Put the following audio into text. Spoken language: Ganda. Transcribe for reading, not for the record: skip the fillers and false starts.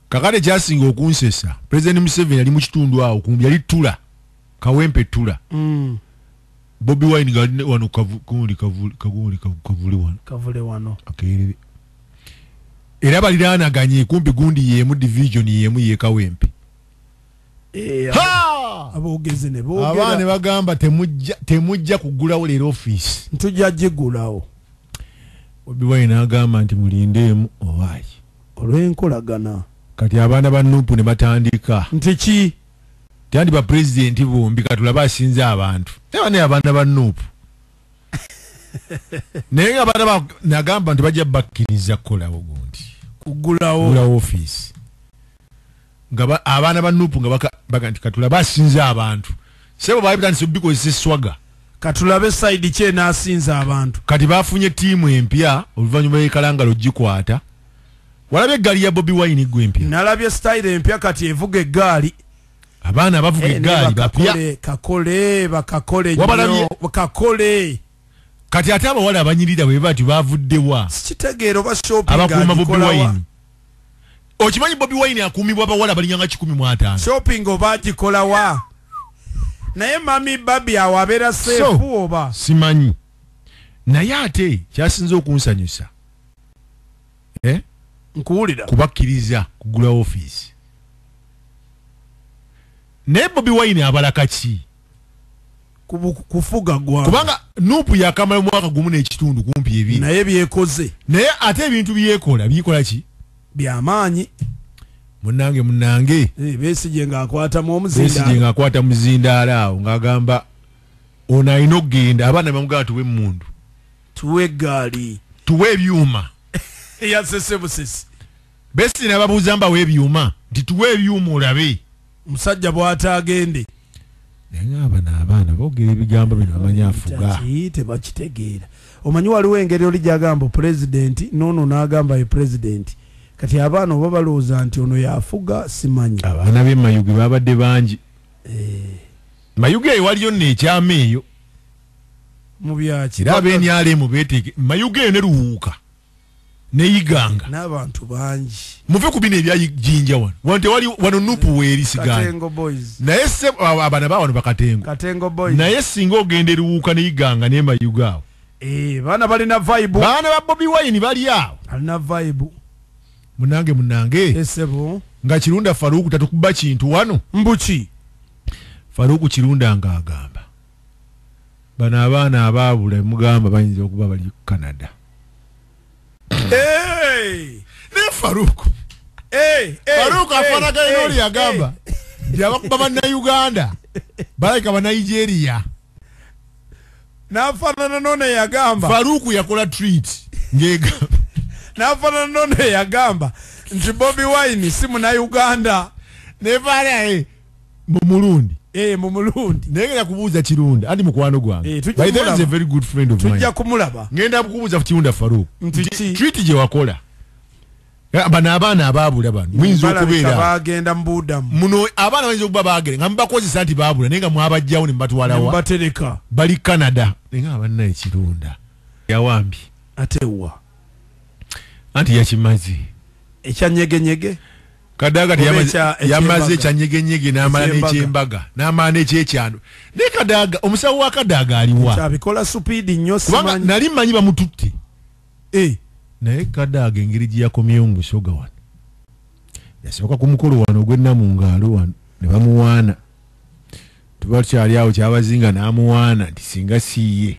kakale kyasinga okunsesa President Museveni ali mu kitundu awo kumbi yali tula kawempe tula Bobi Wine nga wano kavule wano Makerere era baliraanaganye kumpi gundi yemu division yemu ye kawempe abogeze ne bogera abane bagamba temujja kugulawo leero office ntujja jigulawo Bobi Wine agamba nti mulindeemu owaayi olw'enkolagana kati abaana ba Nuupu ne batandika nti ki tandi ba president bombi katulaba asinze abantu tebane abaana ba Nuupu naye abaana nagamba nti bajja bakkiriza kukolawo gundi kugulawo office nga abaana ba Nuupu nga baga nti katulaba asinze abantu sebo baayibitandise bikozesa eswaga katulabe side kye n'asinza abantu kati bafunye tiimu empya oluvannyuma y'ekalangalo gikwata walabye eggaali ya Bobi Wine gwe empya nalabye style empya kati evuga eggaali abaana abavuga eggaali bapya kakole kati ate abawala abanyirira bwe bati bavuddewa sikitegeero ba shopping abakuuma Bobi Wine okimanyi Bobi Wine akuumibwa abawala balinyanga 15 shopping oba agikolawa naye mami babi awabera sefu oba simanyi naye ate kyasinze okunsanyusa nkuwulira kubakkiriza kugula office naye Bobi Wine abalaka ki kufuga gwa kubanga Nuupu yakamala mwaka gumu n'ekitundu kumpi ebiri naye byekoze naye ate ebintu biyikola ki byamaanyi munnange Besigye ng'akwata muzindaala awo ng'agamba ono alina okugenda abaana bamugamba tuwe emmundu tuwe eggaali tuwe ebyuma eyasese busesi Besigye nababuuza mbawe ebyuma nti tuwe ebyuma olabe musajja bw'ataagende naye abaana boogera ebigambo bino amanyi afuga tebakitegeera omanyi waliwo engeri oli gyagamba pulezidenti noono n'agamba ye pulezidenti kati abaana oba balowooza nti ono yafuga simanyi abaana b'e Mayuge babadde bangi Mayuge eyo waliyo n'ekyama eyo mu byaki era ab'enyalemu beeteeke Mayuge eyo ne Luwuuka neyiganga n'abantu bangi muve ku bino ebyajinja wano Nuupu weeri sigani naye se abaana bawano bakatengo naye singa ogenda Luwuuka neyiganga ne Mayuge awo baana balina vibe baana ba Bobi Wine bali awo alina vibe munange esebo nga Kirunda Faruku tatukuba kintu wano mbuki Faruku Kirunda ng'agamba bano abaana abaabula mugamba bayinza okuba bali Canada ne Faruku afaanagana n'oli yagamba nti abakuba bannayuganda balayika bannigeria n'afaanana n'ono yagamba Faruku yakola treat ng'egamba n'afaanana n'ono yagamba nti Bobi Wine si munnayuganda nevaala mu Mulundi mu Mulundi naye ngenda kubuuza Kirunda andi mukwano gwange by the way is a very good friend of mine tujja kumulaba ngenda kubuuza Kirunda Faruku nti treat gye wakola bano abaana abaabula bano muyinza okubeera bagenda mu buudamu muno abaana bayinza okuba baagere nga mubakozesa nti baabula naye nga mwabajjawo ne mubatwalawa batereka bali Canada naye nga abannaye Kirunda yawambye ate wa anti yakimaze ekyanyegenyege Kadaga yamaze ekyanyegenyege n'amala n'ekyembaga n'amala n'ekyekyano ne Kadaga omusawo wa Kadaga aliwa kyabikola supidi nnyo simanyi nali mmanyi bamututte naye Kadaga engeri gye yakomyewo mu Busoga wano yasooka ku mukolo wano ogw'ennamungaalo wano ne bamuwaana tuba tukyali awo kyabazinga n'amuwaana nti singa siiye